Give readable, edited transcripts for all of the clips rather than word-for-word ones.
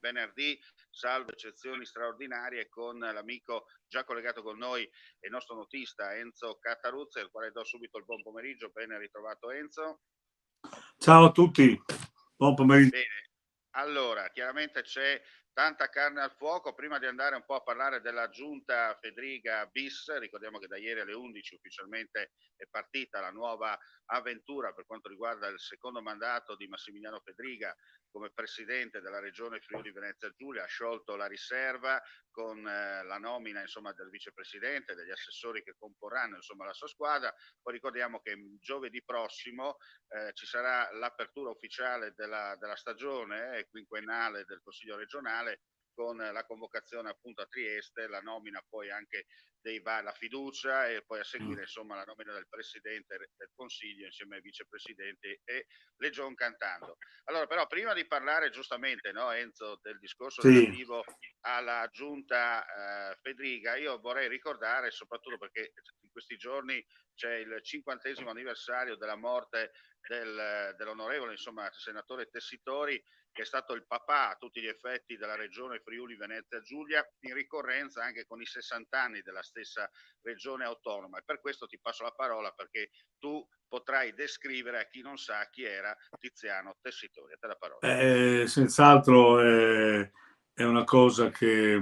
venerdì, salvo eccezioni straordinarie, con l'amico già collegato con noi e il nostro notista Enzo Cataruzza, al quale do subito il buon pomeriggio. Ben ritrovato Enzo. Ciao a tutti, buon pomeriggio. Bene, allora chiaramente c'è tanta carne al fuoco. Prima di andare un po' a parlare della giunta Fedriga bis, ricordiamo che da ieri alle 11 ufficialmente è partita la nuova avventura per quanto riguarda il secondo mandato di Massimiliano Fedriga come presidente della regione Friuli Venezia Giulia. Ha sciolto la riserva con la nomina insomma del vicepresidente, degli assessori che comporranno insomma la sua squadra. Poi ricordiamo che giovedì prossimo ci sarà l'apertura ufficiale della stagione quinquennale del Consiglio regionale, con la convocazione appunto a Trieste, la nomina poi anche la fiducia e poi a seguire insomma la nomina del Presidente del Consiglio insieme ai vicepresidenti e Legion cantando. Allora però prima di parlare giustamente, no, Enzo, del discorso relativo alla giunta Fedriga, io vorrei ricordare, soprattutto perché in questi giorni c'è il 50° anniversario della morte dell'onorevole insomma senatore Tessitori, che è stato il papà a tutti gli effetti della regione Friuli Venezia Giulia, in ricorrenza anche con i 60 anni della stessa regione autonoma. E per questo ti passo la parola, perché tu potrai descrivere a chi non sa chi era Tiziano Tessitori. A te la parola. Senz'altro è una cosa che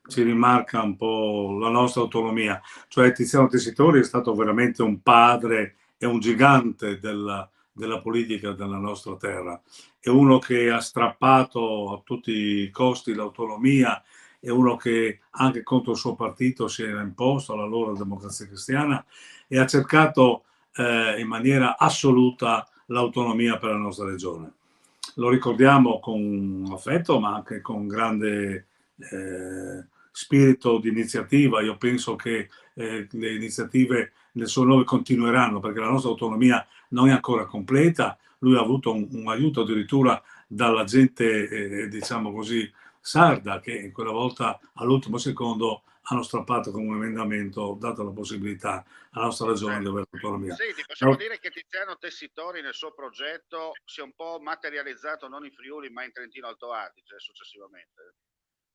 ci rimarca un po' la nostra autonomia. Cioè Tiziano Tessitori è stato veramente un padre e un gigante della politica della nostra terra. È uno che ha strappato a tutti i costi l'autonomia, è uno che anche contro il suo partito si era imposto alla loro Democrazia Cristiana e ha cercato in maniera assoluta l'autonomia per la nostra regione. Lo ricordiamo con affetto, ma anche con grande spirito di iniziativa. Io penso che le iniziative nel suo nome continueranno, perché la nostra autonomia non è ancora completa. Lui ha avuto un aiuto addirittura dalla gente, diciamo così, sarda, che quella volta all'ultimo secondo hanno strappato con un emendamento, dato la possibilità alla nostra regione di avere l'autonomia. Sì, possiamo dire che Tiziano Tessitori nel suo progetto si è un po' materializzato non in Friuli ma in Trentino Alto Adige successivamente.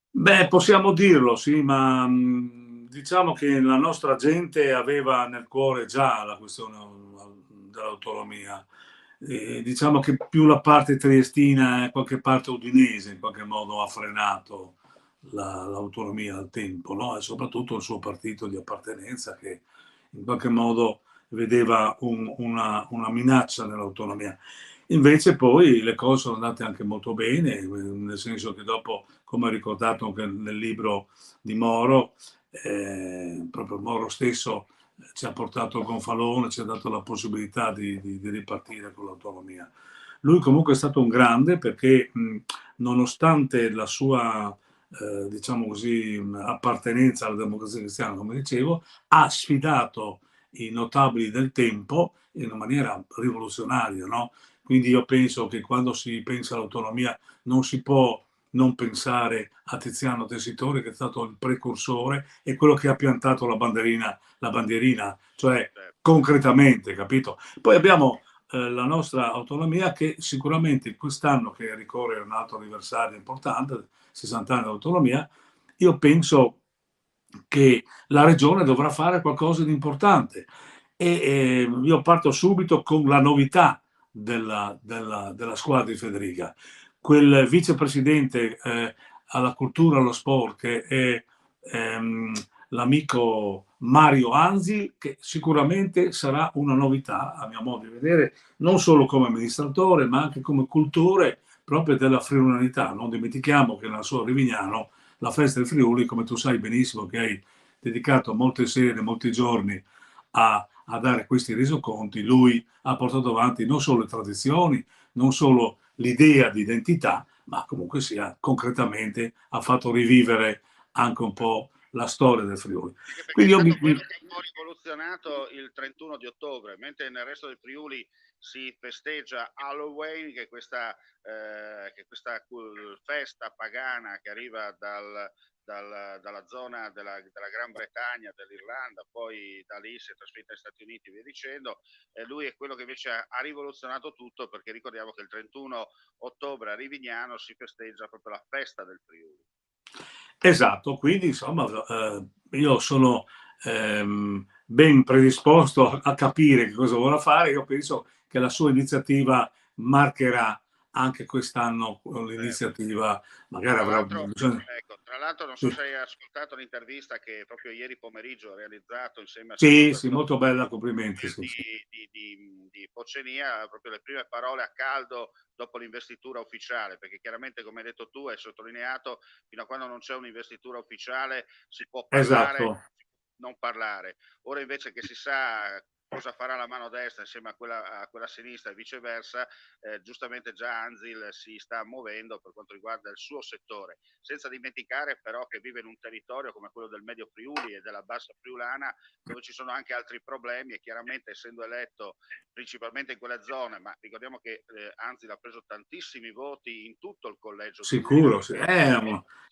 Beh, possiamo dirlo, sì, ma diciamo che la nostra gente aveva nel cuore già la questione dell'autonomia. Diciamo che più la parte triestina e qualche parte udinese in qualche modo ha frenato l'autonomia al tempo, no? E soprattutto il suo partito di appartenenza, che in qualche modo vedeva una minaccia nell'autonomia. Invece poi le cose sono andate anche molto bene, nel senso che dopo, come ha ricordato anche nel libro di Moro, proprio Moro stesso ci ha portato il gonfalone, ci ha dato la possibilità di ripartire con l'autonomia. Lui comunque è stato un grande, perché nonostante la sua diciamo così, appartenenza alla Democrazia Cristiana, come dicevo, ha sfidato i notabili del tempo in una maniera rivoluzionaria, no? Quindi io penso che quando si pensa all'autonomia non si può non pensare a Tiziano Tessitori, che è stato il precursore e quello che ha piantato la bandierina, cioè concretamente, capito? Poi abbiamo la nostra autonomia, che sicuramente quest'anno, che ricorre un altro anniversario importante, 60 anni dell'autonomia, io penso che la regione dovrà fare qualcosa di importante, e io parto subito con la novità della squadra di Fedriga. Quel vicepresidente alla cultura e allo sport, che è l'amico Mario Anzi, che sicuramente sarà una novità, a mio modo di vedere, non solo come amministratore ma anche come cultore proprio della friulanità. Non dimentichiamo che nella sua Rivignano la festa del Friuli, come tu sai benissimo che hai dedicato molte sere, molti giorni a dare questi resoconti, lui ha portato avanti non solo le tradizioni, non solo l'idea di identità, ma comunque sia concretamente ha fatto rivivere anche un po' la storia del Friuli. Quindi è stato quello che ha un po' rivoluzionato il 31 di ottobre, mentre nel resto del Friuli si festeggia Halloween, che è questa festa pagana che arriva dalla zona della Gran Bretagna, dell'Irlanda, poi da lì si è trasferito negli Stati Uniti e via dicendo. Lui è quello che invece ha rivoluzionato tutto, perché ricordiamo che il 31 ottobre a Rivignano si festeggia proprio la festa del Friuli. Esatto, quindi insomma io sono ben predisposto a capire che cosa vuole fare. Io penso che la sua iniziativa marcherà anche quest'anno l'iniziativa, magari avrà bisogno. Ecco, tra l'altro non so Sì, se hai ascoltato l'intervista che proprio ieri pomeriggio ho realizzato insieme al sì, segretario sì, molto bella, complimenti. Sì, sì. di Pocenia, proprio le prime parole a caldo dopo l'investitura ufficiale, perché chiaramente, come hai detto tu, hai sottolineato, fino a quando non c'è un'investitura ufficiale si può Esatto, parlare, non parlare. Ora invece che si sa cosa farà la mano destra insieme a quella sinistra e viceversa, giustamente già Anzil si sta muovendo per quanto riguarda il suo settore, senza dimenticare però che vive in un territorio come quello del Medio Friuli e della Bassa Friulana, dove ci sono anche altri problemi, e chiaramente, essendo eletto principalmente in quelle zone, ma ricordiamo che Anzil ha preso tantissimi voti in tutto il collegio duro, sicuro. Sì.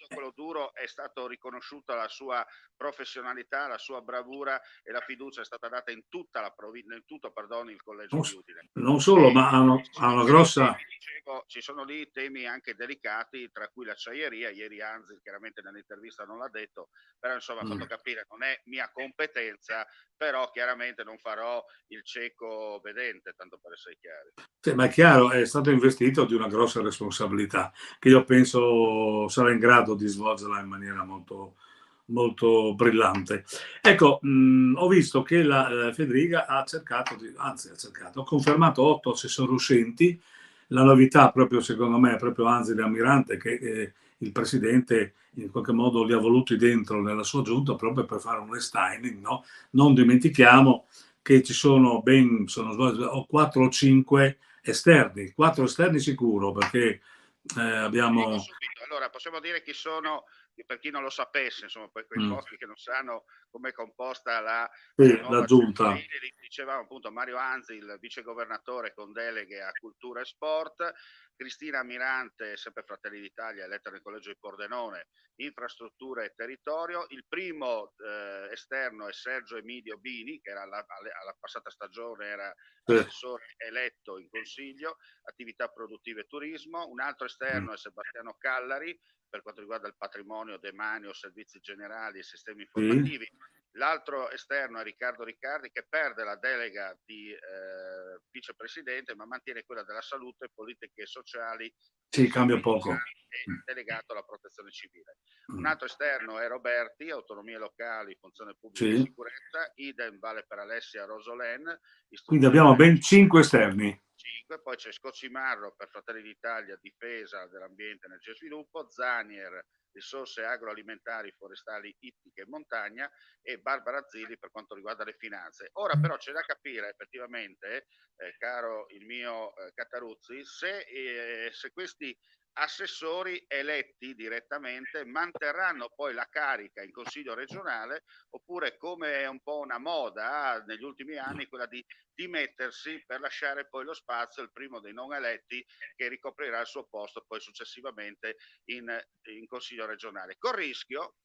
quello duro, è stato riconosciuta la sua professionalità, la sua bravura, e la fiducia è stata data in tutta in tutto, il collegio di Udine. Non solo, ma ha una grossa. Dicevo, ci sono lì temi anche delicati, tra cui l'acciaieria. Ieri Anzi chiaramente nell'intervista non l'ha detto, però insomma ha fatto capire non è mia competenza, però chiaramente non farò il cieco vedente, tanto per essere chiari. Sì, ma è chiaro, è stato investito di una grossa responsabilità che io penso sarà in grado di svolgerla in maniera molto, molto brillante. Ecco, ho visto che la Federica ha cercato, ha confermato 8 assessori uscenti. La novità, proprio secondo me, è proprio Anzil Almirante, che il presidente in qualche modo li ha voluti dentro nella sua giunta proprio per fare un restyling, no? Non dimentichiamo che ci sono ben, sono 4 o 5 esterni, 4 esterni sicuro, perché abbiamo. Allora, possiamo dire chi sono, per chi non lo sapesse, insomma, per quei pochi che non sanno come è composta la nuova giunta. Dicevamo appunto Mario Anzil, vicegovernatore con deleghe a cultura e sport, Cristina Mirante, sempre Fratelli d'Italia, eletta nel collegio di Pordenone, infrastruttura e territorio. Il primo esterno è Sergio Emidio Bini, che era alla passata stagione era assessore eletto in consiglio, attività produttive e turismo. Un altro esterno è Sebastiano Callari, per quanto riguarda il patrimonio, demanio, servizi generali e sistemi informativi. L'altro esterno è Riccardo Riccardi, che perde la delega di vicepresidente, ma mantiene quella della salute, politiche sociali. Sì, cambia poco. E delegato alla protezione civile. Un altro esterno è Roberti, autonomie locali, funzione pubblica e sicurezza, idem vale per Alessia Rosolen. Quindi abbiamo ben 5 esterni. 5, poi c'è Scocimarro per Fratelli d'Italia, difesa dell'ambiente, energia e sviluppo, Zanier, risorse agroalimentari, forestali, ittiche e montagna, e Barbara Zilli per quanto riguarda le finanze. Ora però c'è da capire effettivamente, caro il mio Cataruzzi, se questi assessori eletti direttamente manterranno poi la carica in consiglio regionale, oppure, come è un po' una moda negli ultimi anni, quella di dimettersi per lasciare poi lo spazio al primo dei non eletti, che ricoprirà il suo posto poi successivamente in consiglio regionale, col rischio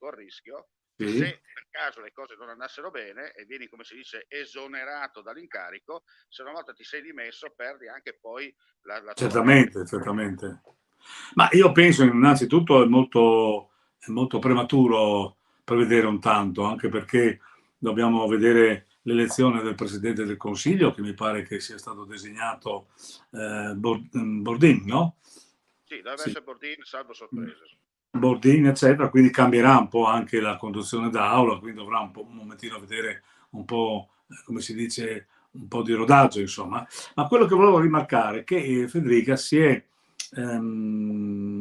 che se per caso le cose non andassero bene e vieni, come si dice, esonerato dall'incarico, se una volta ti sei dimesso perdi anche poi la certamente, certamente. Ma io penso innanzitutto è molto prematuro prevedere un tanto, anche perché dobbiamo vedere l'elezione del Presidente del Consiglio, che mi pare che sia stato designato Bordin, no? Sì, dovrebbe essere Bordin, salvo sorprese. Bordin, eccetera, quindi cambierà un po' anche la conduzione d'aula, quindi dovrà un momentino vedere un po', come si dice, un po' di rodaggio, insomma. Ma quello che volevo rimarcare è che Federica si è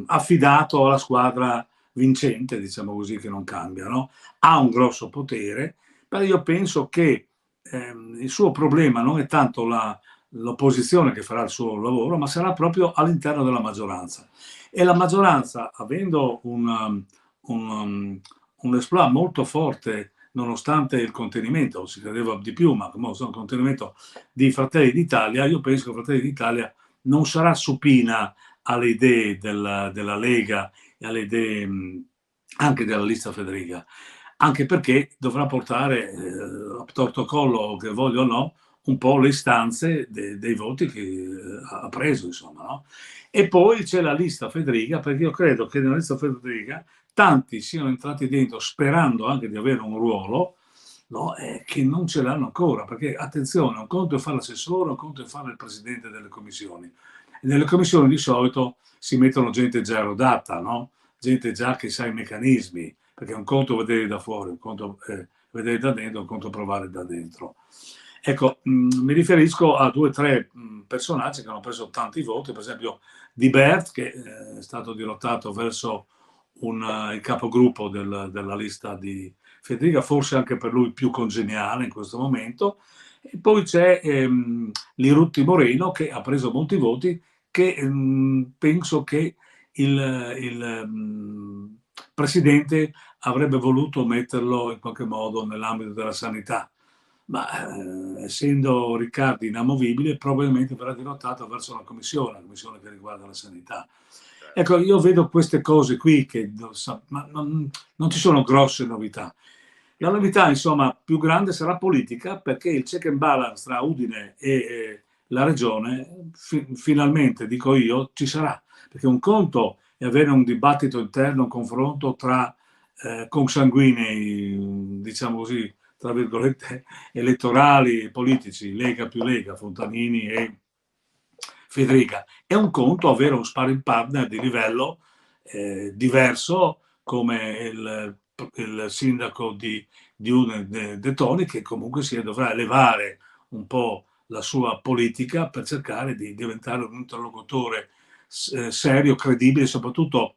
affidato alla squadra vincente, diciamo così, che non cambia, no? Ha un grosso potere, però io penso che il suo problema non è tanto l'opposizione che farà il suo lavoro, ma sarà proprio all'interno della maggioranza. E la maggioranza, avendo un exploit molto forte, nonostante il contenimento, si credeva di più, ma comunque il contenimento di Fratelli d'Italia, io penso che Fratelli d'Italia non sarà supina alle idee della Lega e alle idee anche della lista Federica, anche perché dovrà portare a torto collo, che voglia o no, un po' le istanze dei voti che ha preso, insomma, no? E poi c'è la lista Federica, perché io credo che nella lista Federica tanti siano entrati dentro sperando anche di avere un ruolo, no? Che non ce l'hanno ancora, perché attenzione, un conto è fare l'assessore, un conto è fare il presidente delle commissioni. E nelle commissioni di solito si mettono gente già rodata, no? Gente già che sa i meccanismi, perché un conto vedere da fuori, un conto vedere da dentro, un conto provare da dentro. Ecco, mi riferisco a 2 o 3 personaggi che hanno preso tanti voti, per esempio Di Bert, che è stato dirottato verso il capogruppo della lista di Federica, forse anche per lui più congeniale in questo momento. E poi c'è Lirutti Moreno, che ha preso molti voti, che penso che il presidente avrebbe voluto metterlo in qualche modo nell'ambito della sanità, ma essendo Riccardi inamovibile probabilmente verrà dirottato verso la commissione che riguarda la sanità. Ecco, io vedo queste cose qui che ma non ci sono grosse novità. La novità, insomma, più grande sarà politica, perché il check and balance tra Udine e la regione, finalmente, dico io, ci sarà. Perché un conto è avere un dibattito interno, un confronto tra consanguinei, diciamo così, tra virgolette, elettorali, politici, Lega più Lega, Fontanini e Federica. È un conto avere un sparring partner di livello diverso, come il sindaco di Udine De Toni, che comunque dovrà elevare un po' la sua politica per cercare di diventare un interlocutore serio, credibile e soprattutto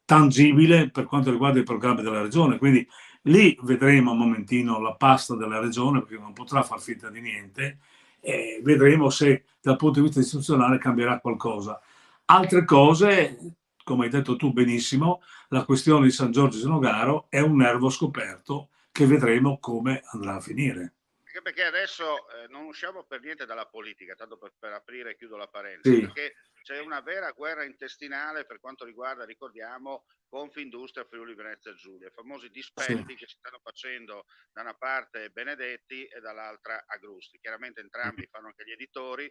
tangibile per quanto riguarda i programmi della regione. Quindi lì vedremo un momentino la pasta della regione, perché non potrà far finta di niente, e vedremo se dal punto di vista istituzionale cambierà qualcosa. Altre cose, come hai detto tu benissimo, la questione di San Giorgio di Nogaro è un nervo scoperto che vedremo come andrà a finire. Anche perché adesso non usciamo per niente dalla politica, tanto per aprire e chiudo la parentesi, Sì, perché c'è una vera guerra intestinale per quanto riguarda, ricordiamo, Confindustria Friuli Venezia Giulia, i famosi sì. dispetti che si stanno facendo da una parte Benedetti e dall'altra Agrusti. Chiaramente entrambi fanno anche gli editori,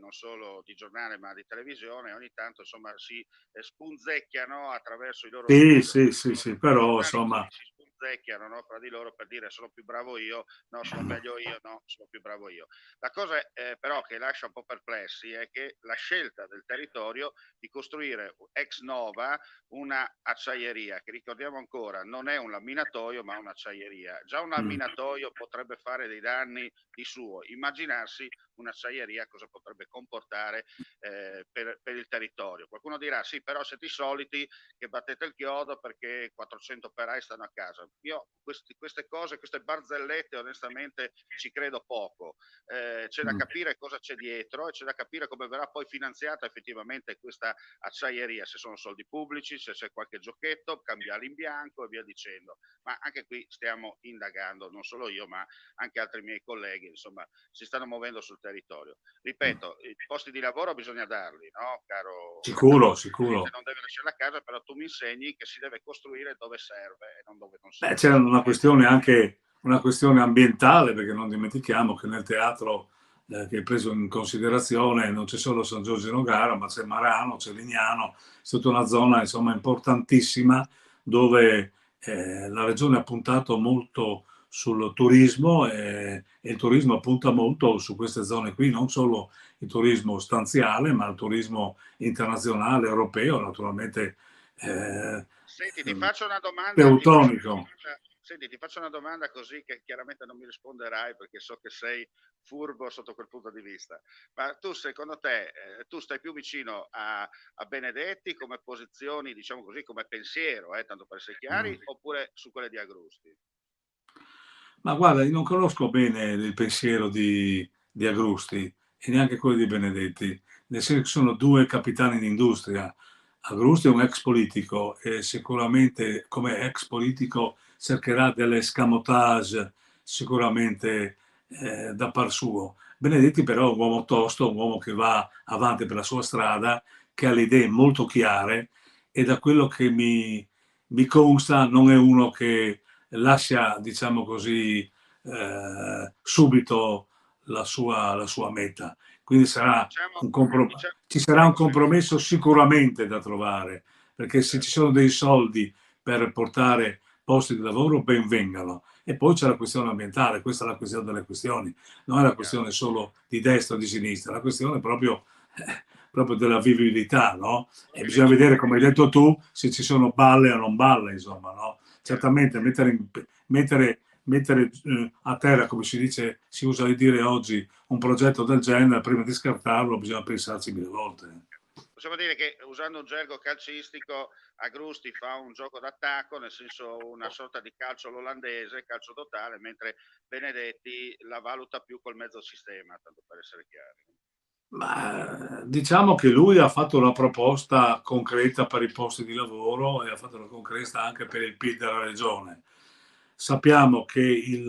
non solo di giornale ma di televisione, e ogni tanto insomma si spunzecchiano attraverso i loro Sì, video, sì, sì, sì, però giornali insomma, si spunzecchiano, no, fra di loro per dire sono più bravo io, no, sono meglio io, no, sono più bravo io. La cosa però che lascia un po' perplessi è che la scelta del territorio di costruire ex nova una acciaieria, che ricordiamo ancora non è un laminatoio ma un'acciaieria. Già un laminatoio potrebbe fare dei danni di suo, immaginarsi un'acciaieria cosa potrebbe comportare per il territorio. Qualcuno dirà sì, però siete i soliti che battete il chiodo perché 400 operai stanno a casa. Io queste cose, queste barzellette onestamente ci credo poco. C'è da capire cosa c'è dietro e c'è da capire come verrà poi finanziata effettivamente questa acciaieria, se sono soldi pubblici, se c'è qualche giochetto, cambiali in bianco e via dicendo. Ma anche qui stiamo indagando, non solo io ma anche altri miei colleghi, insomma, si stanno muovendo sul territorio. Ripeto, i posti di lavoro bisogna darli, no, caro sicuro, sicuro. presidente, non deve lasciare la casa, però tu mi insegni che si deve costruire dove serve e non dove non Beh, serve. c'è una questione anche una questione ambientale, perché non dimentichiamo che nel teatro che è preso in considerazione non c'è solo San Giorgio di Nogaro, ma c'è Marano, c'è Lignano, è tutta una zona insomma importantissima dove la regione ha puntato molto sul turismo e il turismo punta molto su queste zone qui, non solo il turismo stanziale, ma il turismo internazionale, europeo, naturalmente Senti, ti faccio una domanda, teutonico. senti, ti faccio una domanda così che chiaramente non mi risponderai perché so che sei furbo sotto quel punto di vista. Ma tu, secondo te, tu stai più vicino a Benedetti come posizioni, diciamo così, come pensiero, tanto per essere chiari, oppure su quelle di Agrusti? Ma guarda, io non conosco bene il pensiero di Agrusti e neanche quello di Benedetti, nel senso che sono 2 capitani d'industria. Agrusti è un ex politico e sicuramente come ex politico cercherà delle escamotage sicuramente da par suo. Benedetti però è un uomo tosto, un uomo che va avanti per la sua strada, che ha le idee molto chiare e da quello che mi consta, non è uno che lascia, diciamo così, subito la sua meta. Quindi Diciamo, diciamo, ci sarà un sì, compromesso sicuramente da trovare, perché se ci certo, sono dei soldi per portare posti di lavoro, ben vengano. E poi c'è la questione ambientale, questa è la questione delle questioni, non è la chiaro. questione solo di destra o di sinistra, la questione è proprio della vivibilità, no? E bisogna vedere, come hai detto tu, se ci sono balle o non balle, insomma, no? Chiaro. Certamente mettere a terra, come si dice, si usa di dire oggi, un progetto del genere, prima di scartarlo bisogna pensarci 1000 volte. Possiamo dire che, usando un gergo calcistico, Agrusti fa un gioco d'attacco, nel senso una sorta di calcio all'olandese, calcio totale, mentre Benedetti la valuta più col mezzo sistema, tanto per essere chiari. Ma diciamo che lui ha fatto una proposta concreta per i posti di lavoro e ha fatto una concreta anche per il PIL della regione. Sappiamo che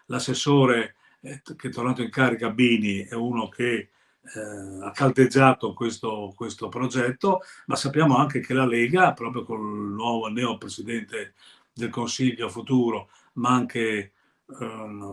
l'assessore che è tornato in carica, Bini, è uno che ha caldeggiato questo progetto, ma sappiamo anche che la Lega, proprio con il nuovo neo presidente del Consiglio futuro, ma anche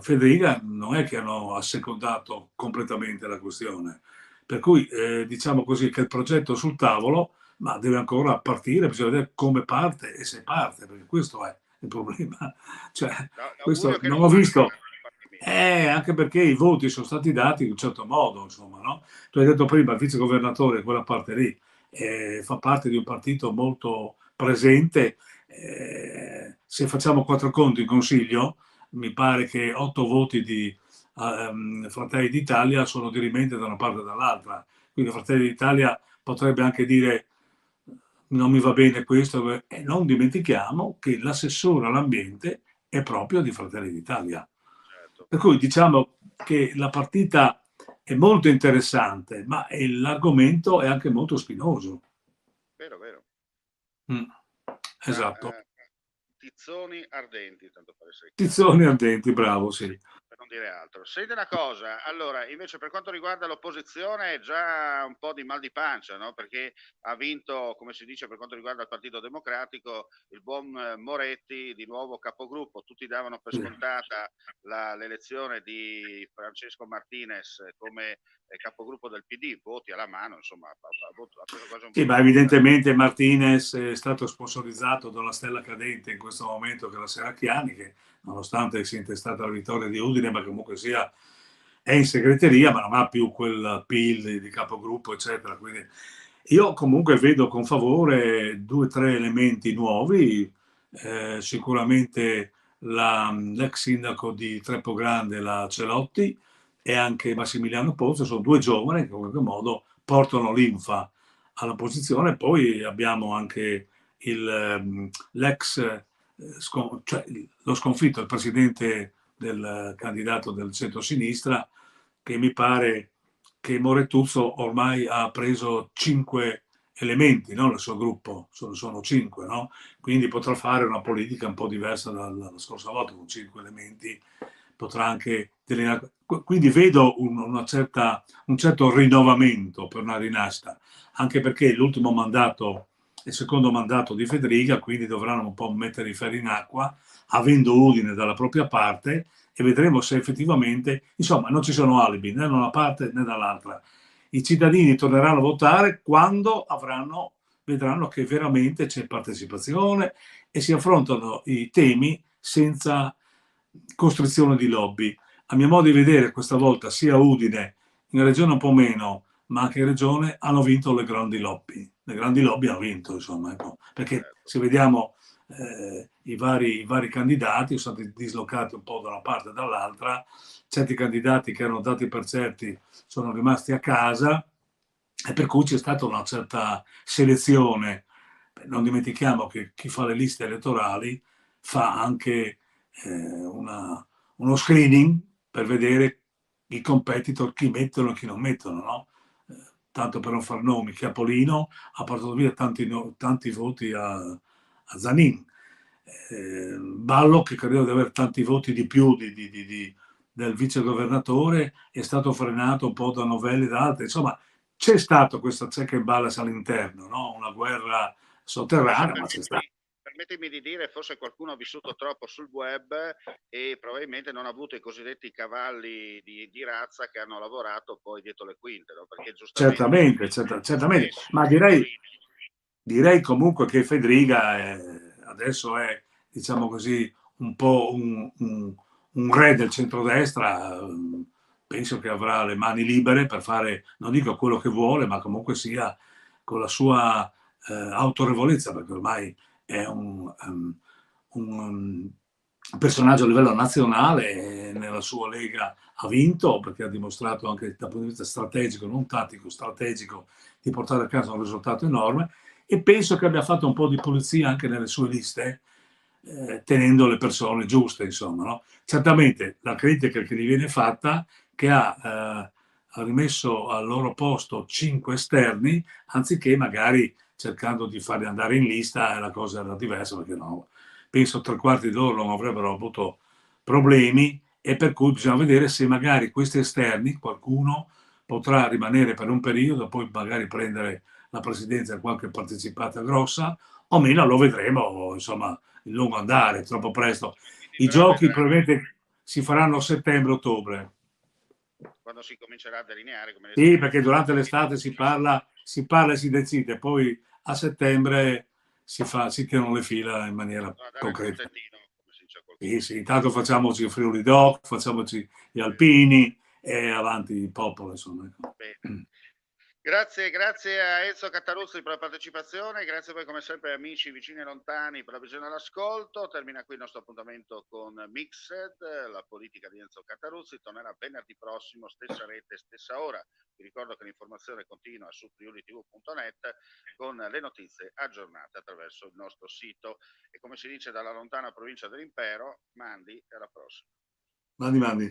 Federica, non è che hanno assecondato completamente la questione. Per cui diciamo così che il progetto è sul tavolo, ma deve ancora partire, bisogna vedere come parte e se parte, perché questo è il problema. Cioè, L'augurio questo è che non non ho parta visto. da parti mie. Anche perché i voti sono stati dati in un certo modo, insomma, no? Tu hai detto prima, il vice governatore, quella parte lì, fa parte di un partito molto presente. Se facciamo quattro conti in consiglio, mi pare che 8 voti di Fratelli d'Italia sono dirimente da una parte e dall'altra. Quindi Fratelli d'Italia potrebbe anche dire non mi va bene questo, e non dimentichiamo che l'assessore all'ambiente è proprio di Fratelli d'Italia. Certo, Per cui diciamo che la partita è molto interessante, ma l'argomento è anche molto spinoso. vero, vero. Mm, Da esatto. tizzoni ardenti, tanto per essere chiari. Tizzoni ardenti, bravo, sì. Per non dire altro. Senti una cosa, allora, invece per quanto riguarda l'opposizione è già un po' di mal di pancia, no? Perché ha vinto, come si dice per quanto riguarda il Partito Democratico, il buon Moretti, di nuovo capogruppo. Tutti davano per scontata l'elezione di Francesco Martinez come capogruppo del PD, voti alla mano, insomma, ha preso quasi un Sì, voto ma di vantaggio. evidentemente Martinez è stato sponsorizzato dalla stella cadente in questo momento, che è la Serracchiani, che nonostante sia intestata la vittoria di Udine, ma comunque sia è in segreteria, ma non ha più quel PIL di capogruppo, eccetera. Quindi io comunque vedo con favore 2 o 3 elementi nuovi, sicuramente l'ex sindaco di Trepogrande, la Celotti, e anche Massimiliano Pozzo, sono 2 giovani che in qualche modo portano linfa alla posizione. Poi abbiamo anche l'ex, cioè lo sconfitto, il presidente del candidato del centro-sinistra, che mi pare che Moretuzzo ormai ha preso 5 elementi, no? Nel suo gruppo, sono 5, no? Quindi potrà fare una politica un po' diversa dalla scorsa volta, con 5 elementi, potrà anche delineare. Quindi vedo un certo rinnovamento per una rinascita, anche perché l'ultimo mandato, il secondo mandato di Federica, quindi dovranno un po' mettere i ferri in acqua, avendo Udine dalla propria parte, e vedremo se effettivamente, insomma, non ci sono alibi né da una parte né dall'altra. I cittadini torneranno a votare quando vedranno che veramente c'è partecipazione e si affrontano i temi senza costrizione di lobby. A mio modo di vedere, questa volta sia Udine, in regione un po' meno, ma anche in regione, hanno vinto le grandi lobby. Le grandi lobby hanno vinto, insomma, ecco. Perché Certo. se vediamo i vari candidati sono stati dislocati un po' da una parte e dall'altra, certi candidati che erano dati per certi sono rimasti a casa, e per cui c'è stata una certa selezione. Non dimentichiamo che chi fa le liste elettorali fa anche uno screening per vedere i competitor, chi mettono e chi non mettono, no? Tanto per non far nomi, che Apollino ha portato via tanti voti a Zanin. Ballo, che credo di avere tanti voti di più del vice governatore, è stato frenato un po' da Novelli e da altri. Insomma, c'è stato questa check and balance all'interno, no? Una guerra sotterranea, ma c'è sta. Permettimi di dire, forse qualcuno ha vissuto troppo sul web e probabilmente non ha avuto i cosiddetti cavalli di razza che hanno lavorato poi dietro le quinte, no? Perché giustamente... Certamente, ma direi comunque che Fedriga adesso è, diciamo così, un po' un re del centrodestra. Penso che avrà le mani libere per fare, non dico quello che vuole, ma comunque sia con la sua autorevolezza, perché ormai è un personaggio a livello nazionale, nella sua lega ha vinto, perché ha dimostrato anche dal punto di vista strategico, non tattico, strategico, di portare a casa un risultato enorme, e penso che abbia fatto un po' di pulizia anche nelle sue liste, tenendo le persone giuste, insomma. No? Certamente la critica che gli viene fatta, che ha rimesso al loro posto 5 esterni, anziché magari cercando di farli andare in lista, la cosa era diversa, perché no, penso 3/4 di loro non avrebbero avuto problemi, e per cui bisogna vedere se magari questi esterni, qualcuno potrà rimanere per un periodo, poi magari prendere la presidenza a qualche partecipata grossa, o meno lo vedremo, insomma, in lungo andare, troppo presto. I giochi probabilmente si faranno a settembre-ottobre. Quando si comincerà a delineare, come sì, perché durante l'estate si parla e si decide, poi a settembre si tirano le fila in maniera concreta. Sì, intanto facciamoci il Friuli Doc, facciamoci gli Alpini e avanti il popolo, insomma. Bene. Grazie a Enzo Cattaruzzi per la partecipazione, grazie a voi come sempre amici vicini e lontani per la visione e l'ascolto. Termina qui il nostro appuntamento con Mixed, la politica di Enzo Cattaruzzi, tornerà venerdì prossimo, stessa rete, stessa ora. Vi ricordo che l'informazione continua su friulitv.net con le notizie aggiornate attraverso il nostro sito, e come si dice dalla lontana provincia dell'impero, mandi e alla prossima. Mandi.